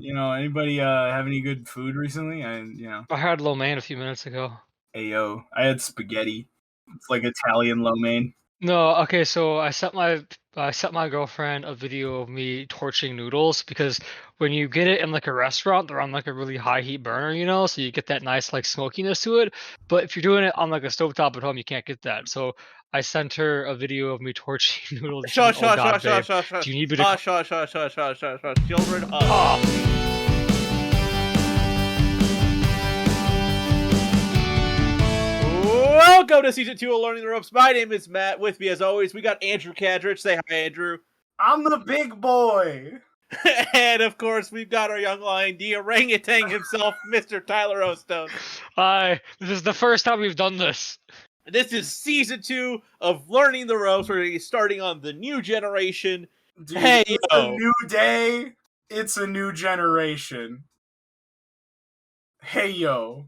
Anybody have any good food recently? I had lo mein a few minutes ago. Hey yo, I had spaghetti. It's like Italian lo mein. No, okay, so I sent my girlfriend a video of me torching noodles because when you get it in like a restaurant, they're on like a really high heat burner, so you get that nice like smokiness to it. But if you're doing it on like a stovetop at home, you can't get that. So I sent her a video of me torching noodles, and she went, Shush, "Oh shush, God, shush, shush, babe, shush, do shush, you need me to?" hush, hush, hush, hush, hush, hush, hush. Children of. Oh, Welcome to season 2 of Learning the Ropes. My name is Matt. With me, as always, we got Andrew Kadrich. Say hi, Andrew. I'm the big boy. And of course, we've got our young lion, the orangutan himself, Mr. Tyler Ostone. hi! This is the first time we've done this. This is season 2 of Learning the Ropes. We're going to be starting on the new generation. Dude, Hey, it's yo. a new day. It's a new generation. Hey yo.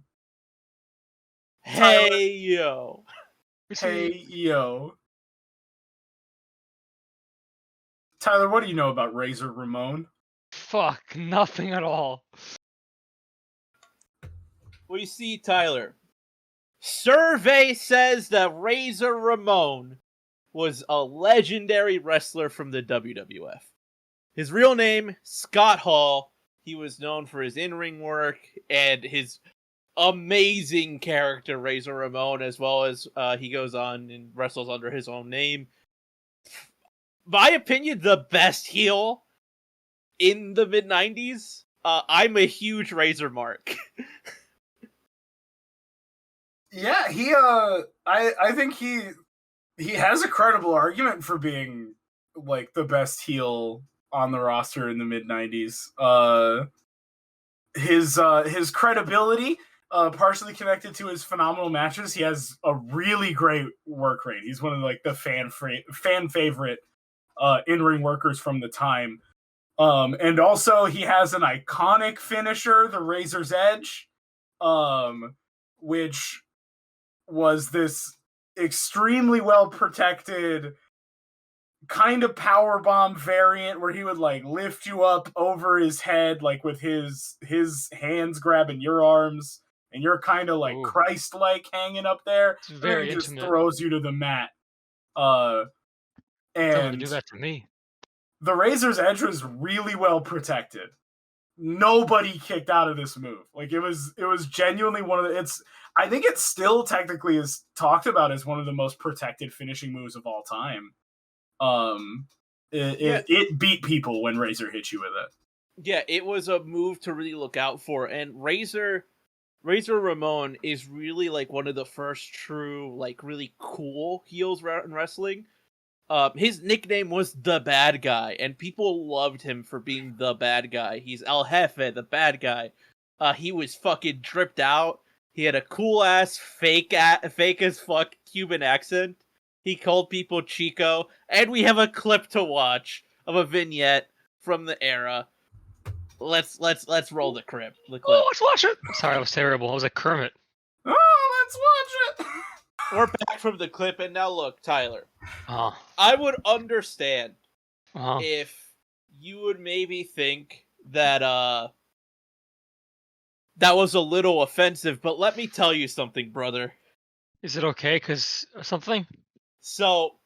Hey, yo. Hey yo. Tyler, what do you know about Razor Ramon? Fuck, nothing at all. Well, you see, Tyler, survey says that Razor Ramon was a legendary wrestler from the WWF. His real name, Scott Hall. He was known for his in-ring work and his amazing character, Razor Ramon, as well as he goes on and wrestles under his own name. My opinion, the best heel in the mid-90s. I'm a huge Razor mark. Yeah, I think he has a credible argument for being like the best heel on the roster in the mid '90s. His credibility, partially connected to his phenomenal matches. He has a really great work rate. He's one of like the fan favorite in ring workers from the time. And also he has an iconic finisher, the Razor's Edge, which was this extremely well protected kind of power bomb variant where he would like lift you up over his head, like with his hands grabbing your arms, and you're kind of like Christ-like hanging up there. It's very and he just intimate. throws you to the mat. Don't And do that to me. the Razor's Edge was really well protected. Nobody kicked out of this move. Like it was genuinely one of the. I think it still technically is talked about as one of the most protected finishing moves of all time. It beat people when Razor hit you with it. Yeah, it was a move to really look out for, and Razor Ramon is really like one of the first true, like really cool heels in wrestling. His nickname was the Bad Guy, and people loved him for being the bad guy. He's El Jefe, the bad guy. He was fucking dripped out. He had a cool ass fake as fuck Cuban accent. He called people Chico, and we have a clip to watch of a vignette from the era. Let's roll the clip. Oh, let's watch it. Sorry, I was terrible. I was like Kermit. Oh, let's watch it. We're back from the clip, and now look, Tyler. Oh. I would understand Uh-huh. if you would maybe think that that was a little offensive, but let me tell you something, brother. Is it okay? Cause something? So,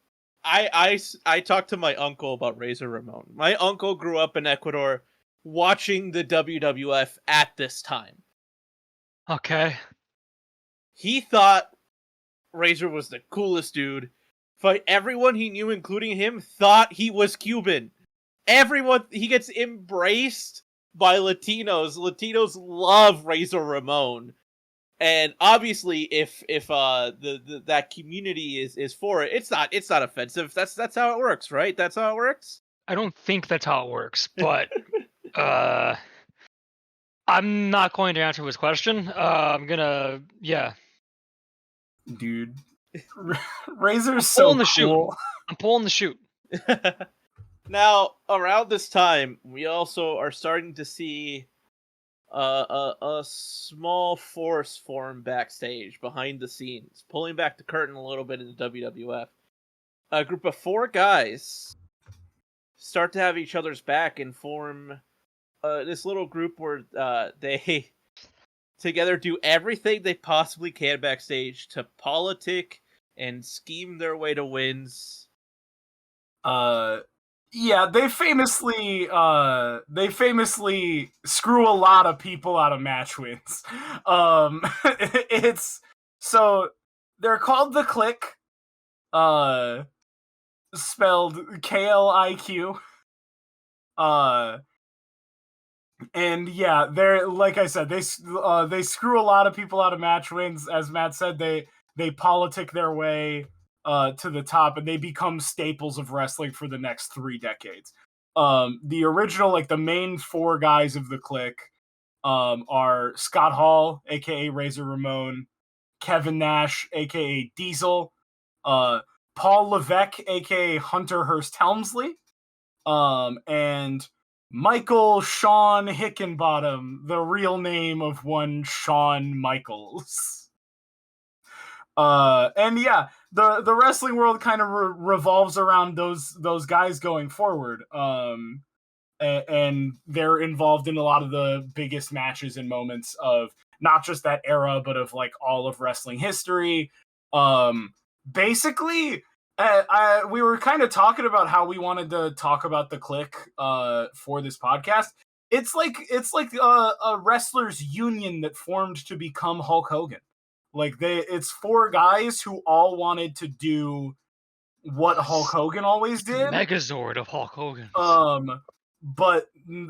I talked to my uncle about Razor Ramon. My uncle grew up in Ecuador watching the WWF at this time. Okay. He thought Razor was the coolest dude. But everyone he knew, including him, thought he was Cuban. He gets embraced by Latinos. Latinos love Razor Ramon. And obviously, if that community is for it, it's not offensive. That's how it works, right? That's how it works. I don't think that's how it works, but I'm not going to answer this question. I'm gonna, Dude. Razor's so cool. I'm pulling the chute. Now, around this time, we also are starting to see a small force form backstage, behind the scenes, pulling back the curtain a little bit in the WWF. A group of 4 guys start to have each other's back and form this little group where they together do everything they possibly can backstage to politic and scheme their way to wins. Yeah, they famously screw a lot of people out of match wins. It's so they're called the Click, spelled KLIQ. And yeah, they're, like I said, they screw a lot of people out of match wins. As Matt said, they politic their way to the top, and they become staples of wrestling for the next 3 decades. The original, like the main 4 guys of the Click, are Scott Hall, aka Razor Ramon, Kevin Nash, aka Diesel, Paul Levesque, aka Hunter Hearst Helmsley, and Michael Sean Hickenbottom, the real name of one Shawn Michaels. And yeah, the wrestling world kind of revolves around those guys going forward. And they're involved in a lot of the biggest matches and moments of not just that era, but of like all of wrestling history. Basically, we were kind of talking about how we wanted to talk about the Click for this podcast. It's like a wrestlers union that formed to become Hulk Hogan. Like it's 4 guys who all wanted to do what Hulk Hogan always did. Megazord of Hulk Hogan. But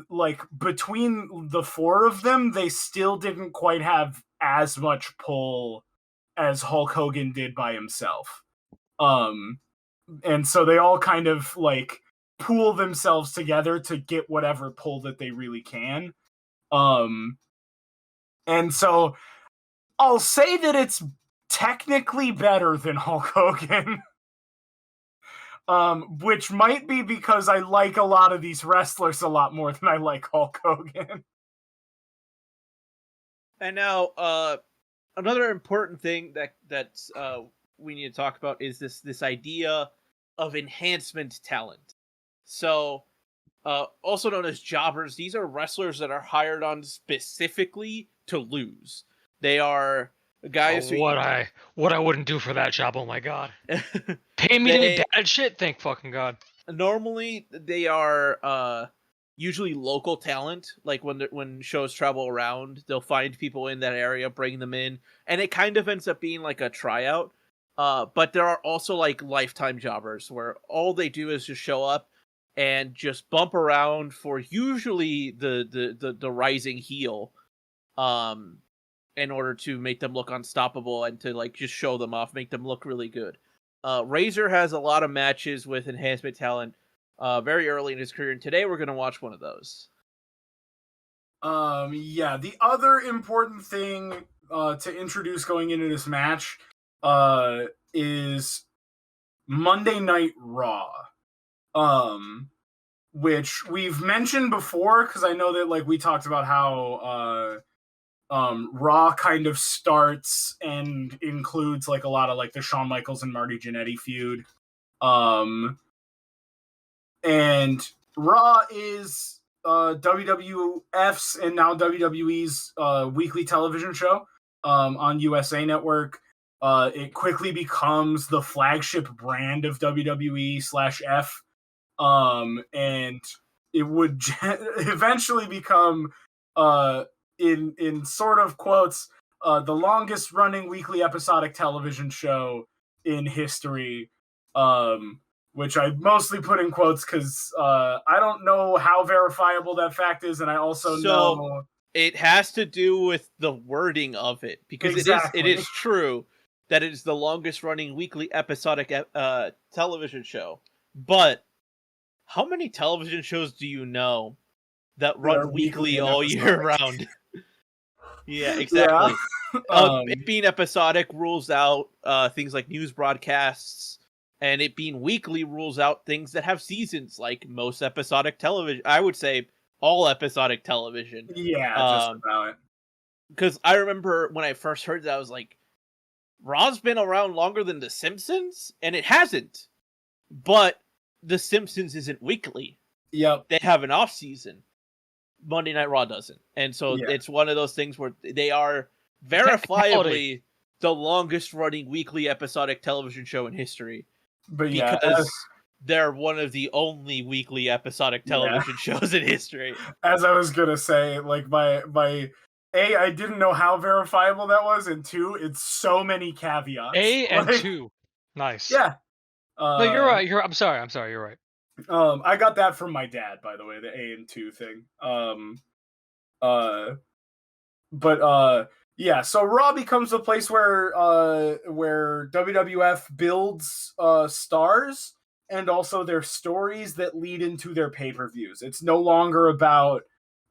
like between the 4 of them, they still didn't quite have as much pull as Hulk Hogan did by himself. And so they all kind of like pool themselves together to get whatever pull that they really can. And so I'll say that it's technically better than Hulk Hogan. Which might be because I like a lot of these wrestlers a lot more than I like Hulk Hogan. And now, another important thing that we need to talk about is this idea of enhancement talent. So, also known as jobbers, these are wrestlers that are hired on specifically to lose. They are guys what I wouldn't do for that job. Oh my god. Pay me to be bad shit. Thank fucking god. Normally, they are usually local talent. Like when shows travel around, they'll find people in that area, bring them in, and it kind of ends up being like a tryout. But there are also like lifetime jobbers where all they do is just show up and just bump around for usually the rising heel, in order to make them look unstoppable and to like just show them off, make them look really good. Razor has a lot of matches with enhancement talent very early in his career, and today we're going to watch one of those. Yeah, the other important thing to introduce going into this match is Monday Night Raw. Which we've mentioned before, because I know that like we talked about how Raw kind of starts and includes like a lot of like the Shawn Michaels and Marty Jannetty feud. And Raw is WWF's and now WWE's weekly television show on USA Network. It quickly becomes the flagship brand of WWE/F. And it would eventually become in sort of quotes, the longest running weekly episodic television show in history, which I mostly put in quotes because I don't know how verifiable that fact is, and I also know it has to do with the wording of it, because exactly. it is true that it is the longest running weekly episodic television show. But how many television shows do you know that run weekly all year round? Yeah, exactly. Yeah. It being episodic rules out things like news broadcasts, and it being weekly rules out things that have seasons, like most episodic television. I would say all episodic television. Yeah, just about it. Because I remember when I first heard that, I was like, Raw's been around longer than The Simpsons? And it hasn't. But The Simpsons isn't weekly. Yep. They have an off season. Monday Night Raw doesn't. And so Yeah. it's one of those things where they are Technicality. verifiably the longest running weekly episodic television show in history. But yeah, Because they're one of the only weekly episodic television shows in history. as I was gonna say, like my A, I didn't know how verifiable that was, and two, it's so many caveats. A and Like, 2. Nice. Yeah. No, you're right. I'm sorry. You're right. I got that from my dad, by the way, the A and 2 thing. Yeah, so Raw becomes a place where WWF builds stars and also their stories that lead into their pay-per-views. It's no longer about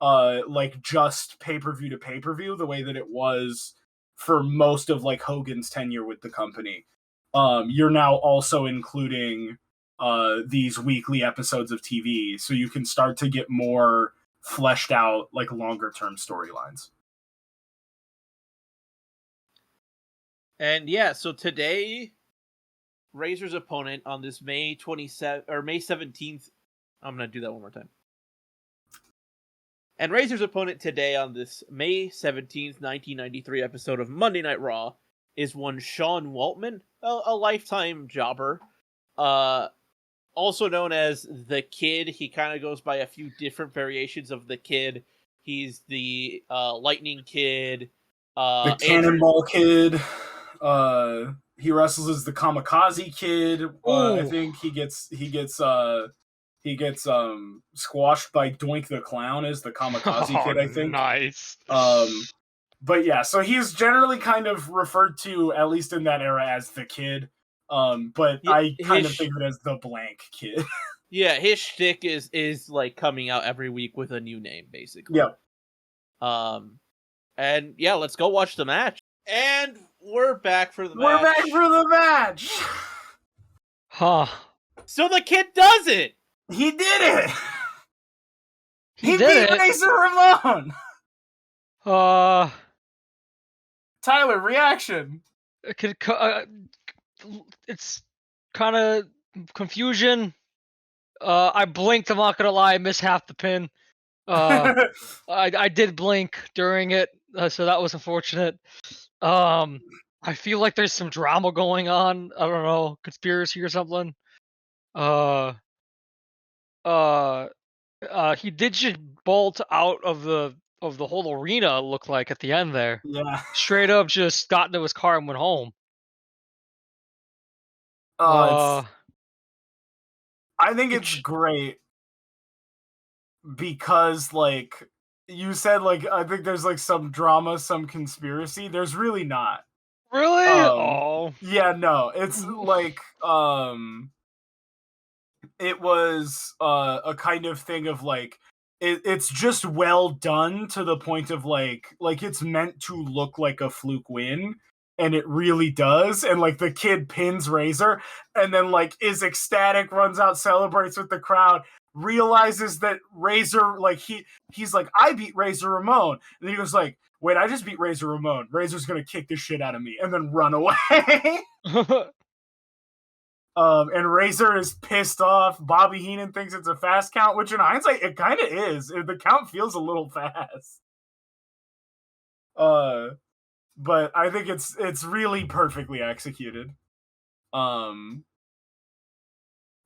like just pay-per-view to pay-per-view the way that it was for most of like Hogan's tenure with the company. You're now also including these weekly episodes of TV, so you can start to get more fleshed out, like longer term storylines. And yeah, so today, Razor's opponent on this May 17th. I'm gonna do that one more time. And Razor's opponent today on this May 17th, 1993 episode of Monday Night Raw is one Sean Waltman, a lifetime jobber. Also known as the Kid. He kind of goes by a few different variations of the Kid. He's the Lightning Kid. The Cannonball Kid. He wrestles as the Kamikaze Kid. I think he gets squashed by Doink the Clown as the Kamikaze Kid, I think. Nice. But yeah, so he's generally kind of referred to, at least in that era, as the Kid. But I kind of think of it as the blank Kid. Yeah, his shtick is like coming out every week with a new name, basically. Yep. And yeah, let's go watch the match. And we're back for the match. We're back for the match! Huh. So the Kid does it! He did it! He beat Razor Ramon! Tyler, reaction. It's kind of confusion. I blinked. I'm not gonna lie. I missed half the pin. I did blink during it, so that was unfortunate. I feel like there's some drama going on. I don't know, conspiracy or something. He did just bolt out of the whole arena. It looked like at the end there. Yeah. Straight up, just got into his car and went home. I think it's great because, like you said, like I think there's like some drama, some conspiracy. There's really not. Really? Yeah, no. It's like it was a kind of thing of like it's just well done to the point of like it's meant to look like a fluke win. And it really does. And like the Kid pins Razor and then like is ecstatic, runs out, celebrates with the crowd, realizes that Razor, like he's like, I beat Razor Ramon. And then he goes like, wait, I just beat Razor Ramon. Razor's gonna kick the shit out of me and then run away. And Razor is pissed off. Bobby Heenan thinks it's a fast count, which in hindsight, it kind of is. The count feels a little fast. But I think it's really perfectly executed. And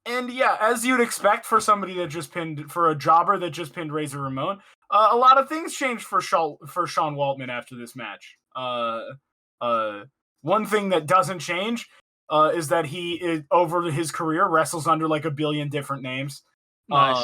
yeah, as you'd expect for somebody for a jobber that just pinned Razor Ramon, a lot of things changed for Sean Waltman after this match. One thing that doesn't change is that he over his career wrestles under like a billion different names. Nice.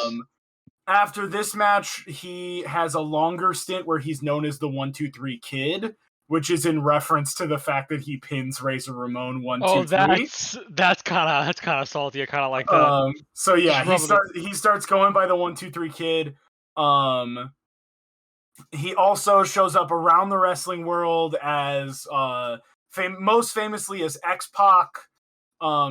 After this match, he has a longer stint where he's known as the 1-2-3 Kid, which is in reference to the fact that he pins Razor Ramon 1-2-3. That's kind of salty. I kind of like that. So yeah, he starts going by the 1-2-3 Kid. He also shows up around the wrestling world as most famously as X-Pac.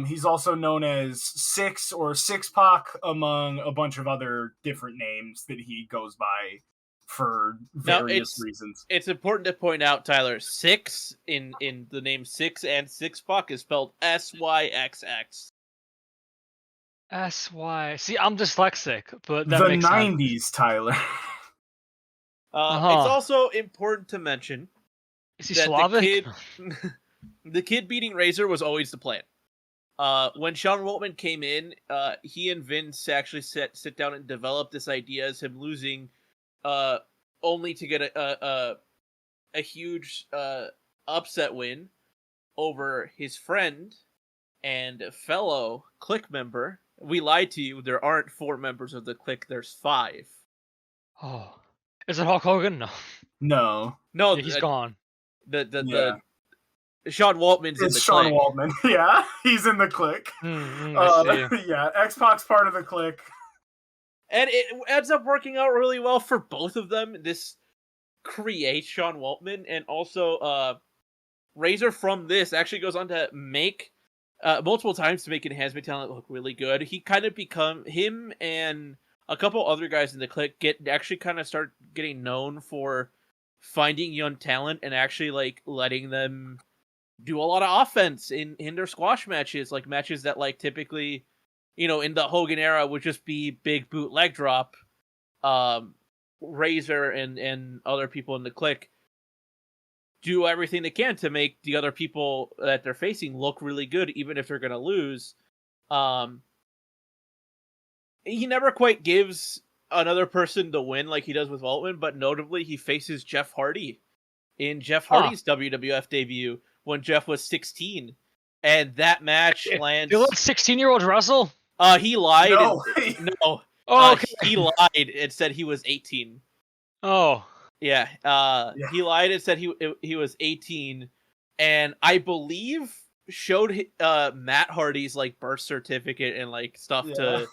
He's also known as Six or Six-Pac among a bunch of other different names that he goes by for various reasons. It's important to point out, Tyler, Six in the name Six and Six-Pac is spelled SYXX. SY. See, I'm dyslexic, but that the makes 90s, sense. Tyler. It's also important to mention Is he that Slavic? the kid beating Razor was always the plan. When Sean Waltman came in, he and Vince actually sit down and developed this idea as him losing, only to get a huge upset win over his friend and fellow Clique member. We lied to you. There aren't 4 members of the Clique. There's 5. Oh, is it Hulk Hogan? No, No. yeah, he's gone. The Sean Waltman's in the Sean Clique. Waltman. Yeah, he's in the Clique. I see. Yeah, X-Pac's part of the Clique. And it ends up working out really well for both of them. This creates Sean Waltman, and also Razor from this actually goes on to make multiple times to make Enhancement Talent look really good. He kind of him and a couple other guys in the Clique start getting known for finding young talent and actually like letting them do a lot of offense in their squash matches, like matches that like typically, in the Hogan era would just be big boot leg drop. Razor and other people in the Clique do everything they can to make the other people that they're facing look really good, even if they're going to lose. He never quite gives another person the win like he does with Waltman, but notably he faces Jeff Hardy in Jeff Hardy's WWF debut when Jeff was 16. And that match lands... You let 16-year-olds wrestle? He lied. No. No. Oh, okay. He lied and said he was 18. Oh. Yeah. He lied and said he was 18, and I believe showed Matt Hardy's like birth certificate and like stuff to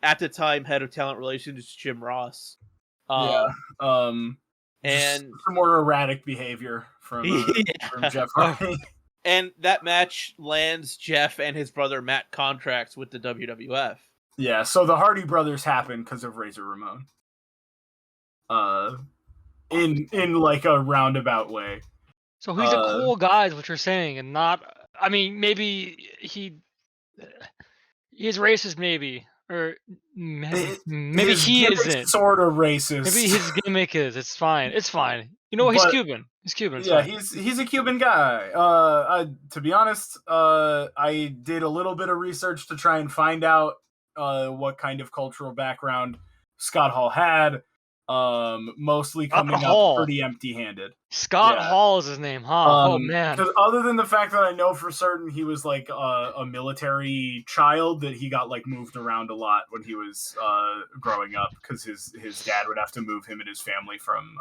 at the time head of talent relations Jim Ross. And some more erratic behavior from Jeff Hardy. And that match lands Jeff and his brother Matt contracts with the WWF. Yeah, so the Hardy brothers happen because of Razor Ramon. In like a roundabout way. So he's a cool guy, is what you're saying, and not. I mean, maybe he's racist, maybe, or maybe he isn't. Sort of racist. Maybe his gimmick is. It's fine. It's fine. You know what? He's Cuban. He's Cuban. It's fine. He's a Cuban guy. To be honest, I did a little bit of research to try and find out what kind of cultural background Scott Hall had. Mostly coming up pretty empty-handed. Scott Hall is his name, huh? Oh man. Because other than the fact that I know for certain he was like a military child, that he got like moved around a lot when he was growing up, because his dad would have to move him and his family from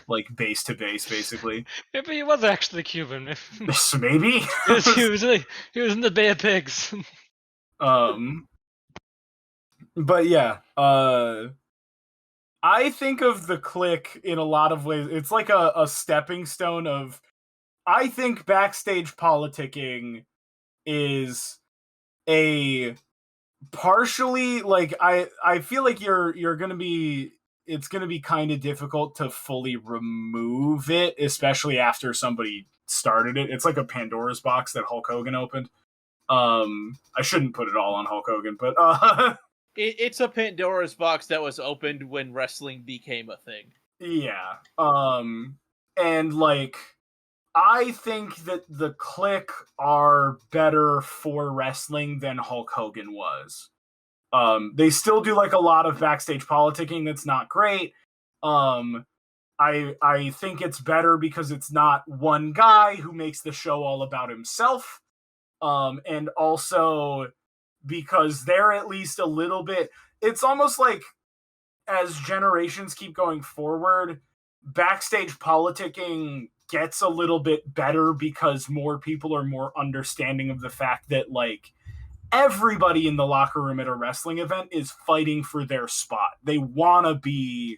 like base to base, basically. Maybe he was actually Cuban. Maybe he was in the Bay of Pigs. But yeah, I think of the Clique in a lot of ways. It's like a stepping stone of... I think backstage politicking is a partially... Like, I feel like you're going to be... It's going to be kind of difficult to fully remove it, especially after somebody started it. It's like a Pandora's box that Hulk Hogan opened. I shouldn't put it all on Hulk Hogan, but... It's a Pandora's box that was opened when wrestling became a thing. Yeah. And like, I think that the Clique are better for wrestling than Hulk Hogan was. They still do like a lot of backstage politicking that's not great. I think it's better because it's not one guy who makes the show all about himself. And also because they're at least a little bit... It's almost like as generations keep going forward, backstage politicking gets a little bit better because more people are more understanding of the fact that like everybody in the locker room at a wrestling event is fighting for their spot. They want to be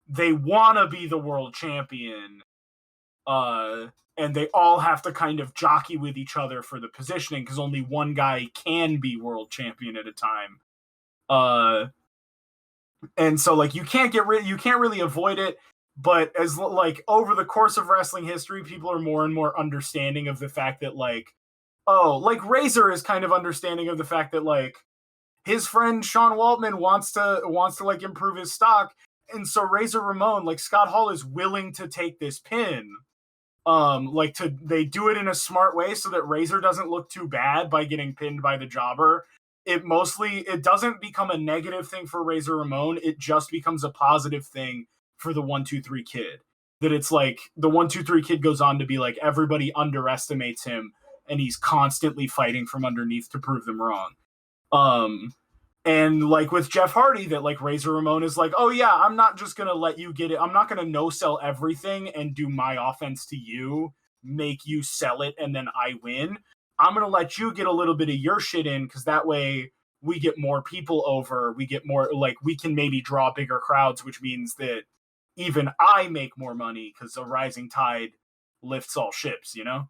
the world champion. And they all have to kind of jockey with each other for the positioning because only one guy can be world champion at a time. And so like you can't really avoid it, but as like over the course of wrestling history, people are more and more understanding of the fact that like, like Razor is kind of understanding of the fact that like his friend Sean Waltman wants to like improve his stock, so Razor Ramon, like Scott Hall, is willing to take this pin. They do it in a smart way so that Razor doesn't look too bad by getting pinned by the jobber. It doesn't become a negative thing for Razor Ramon. It just becomes a positive thing for the 1-2-3 Kid. That it's like the 1-2-3 Kid goes on to be like, everybody underestimates him and he's constantly fighting from underneath to prove them wrong. And like with Jeff Hardy, that like Razor Ramon is like, oh yeah, I'm not just gonna let you get it. I'm not gonna no sell everything and do my offense to you, make you sell it, and then I win. I'm gonna let you get a little bit of your shit in, because that way we get more people over. We get more, like, we can maybe draw bigger crowds, which means that even I make more money because a rising tide lifts all ships, you know?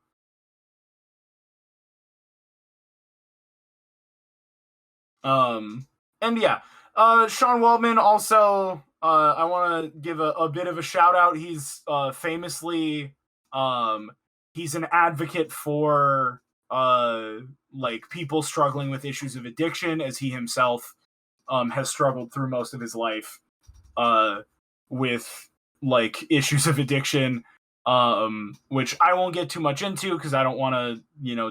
And yeah, Sean Waltman also, I want to give a bit of a shout out. He's famously, he's an advocate for like people struggling with issues of addiction, as he himself has struggled through most of his life with like issues of addiction, which I won't get too much into because I don't want to,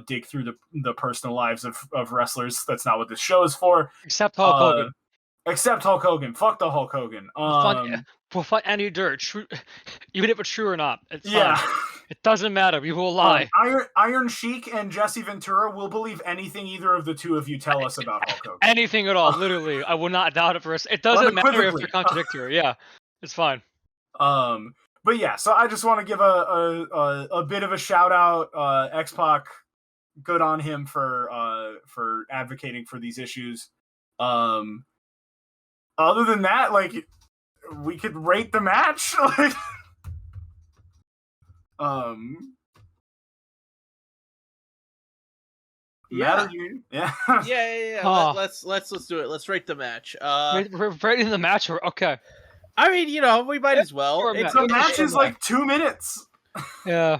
dig through the personal lives of wrestlers. That's not what this show is for. Except Hulk Hogan. Except Hulk Hogan. Fuck the Hulk Hogan. We'll find any dirt, true, even if it's true or not. It's yeah. fine. It doesn't matter. We will lie. Iron Sheik and Jesse Ventura will believe anything either of the two of you tell us about Hulk Hogan. Anything at all, literally. I will not doubt it for us. It doesn't matter if they're contradictory. Yeah, it's fine. But yeah, so I just want to give a bit of a shout out. X-Pac, good on him for advocating for these issues. Other than that, like, we could rate the match. Like, yeah. Yeah. Yeah. Let's do it. Let's rate the match. We're rating the match. Okay. I mean, we might as well. The match is like 2 minutes. Yeah,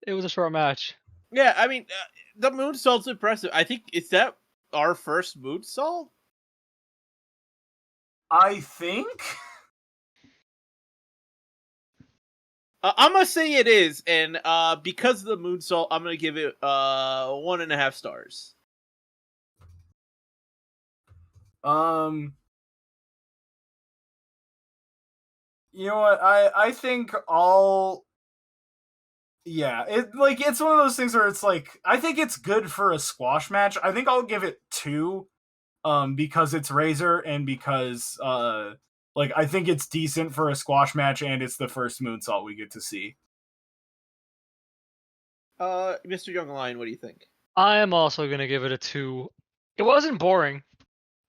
it was a short match. Yeah, I mean, the moonsault's impressive. I think, is that our first moonsault? I think. I'm gonna say it is, and because of the moonsault, I'm gonna give it 1.5 stars. You know what? I think it's one of those things where it's like, I think it's good for a squash match. I think I'll give it 2, because it's Razor and because I think it's decent for a squash match, and it's the first moonsault we get to see. Mr. Young Lion, what do you think? I am also gonna give it a 2. It wasn't boring,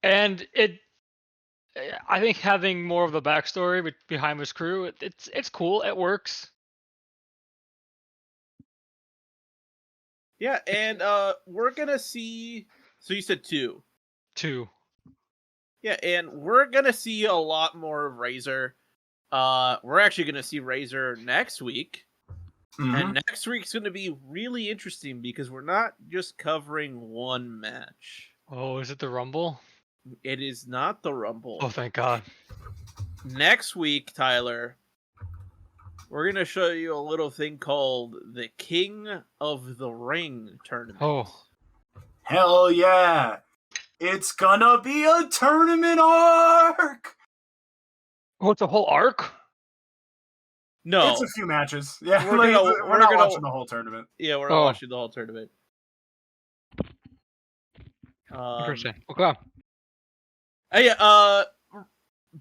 and I think having more of the backstory behind his crew, it's cool. It works. Yeah, and we're gonna see. So you said 2. 2. Yeah, and we're gonna see a lot more of Razor. We're actually gonna see Razor next week. Mm-hmm. And next week's gonna be really interesting because we're not just covering one match. Oh, is it the Rumble? It is not the Rumble. Oh, thank God. Next week, Tyler, we're going to show you a little thing called the King of the Ring tournament. Oh. Hell yeah. It's gonna be a tournament arc! Oh, it's a whole arc? No. It's a few matches. Yeah, we're not watching the whole tournament. Yeah, we're not watching the whole tournament. Interesting. Okay. Hey,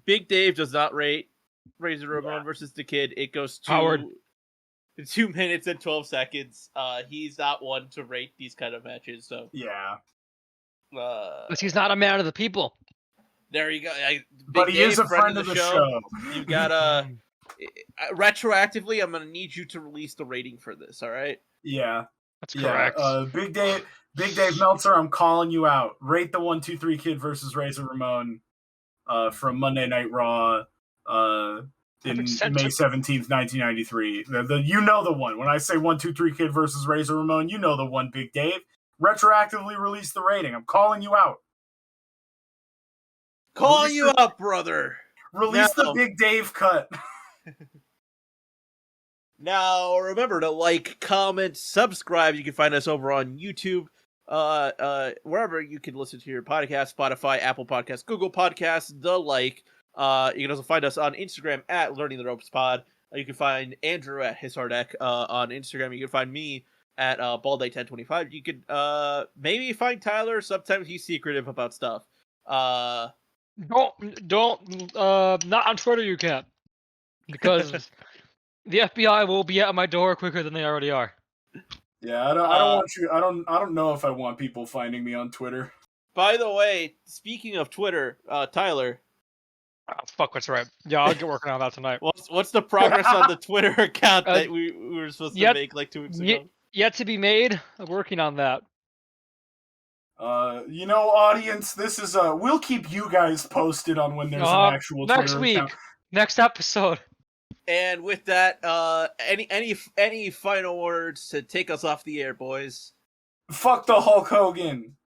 Big Dave does not rate Razor Ramon versus the Kid. It goes to 2 minutes and 12 seconds. He's not one to rate these kind of matches, so yeah. But he's not a man of the people. There you go. But he is a friend of the show. You gotta retroactively. I'm gonna need you to release the rating for this. All right? Yeah, that's correct. Big Dave Meltzer, I'm calling you out. Rate the 1-2-3 Kid versus Razor Ramon from Monday Night Raw in May 17th, 1993. You know the one. When I say 1-2-3 Kid versus Razor Ramon, you know the one, Big Dave. Retroactively release the rating. I'm calling you out. Calling you out, brother. Release the Now- Big Dave cut. Now, remember to like, comment, subscribe. You can find us over on YouTube, wherever you can listen to your podcast, Spotify, Apple Podcasts, Google Podcasts, the like. You can also find us on Instagram at Learning the Ropes Pod. You can find Andrew at His Hard Deck on Instagram. You can find me at Balday1025. You could maybe find Tyler. Sometimes he's secretive about stuff. Don't not on Twitter you can't. Because the FBI will be at my door quicker than they already are. Yeah, I don't want you. I don't know if I want people finding me on Twitter. By the way, speaking of Twitter, Tyler, Oh, fuck, what's right? Yeah, I'll get working on that tonight. what's the progress on the Twitter account that we were supposed to make like 2 weeks ago? Yet to be made. I'm working on that. Audience, this is we'll keep you guys posted on when there's an actual next Twitter week, account. next episode. And with that, any final words to take us off the air, boys? Fuck the Hulk Hogan.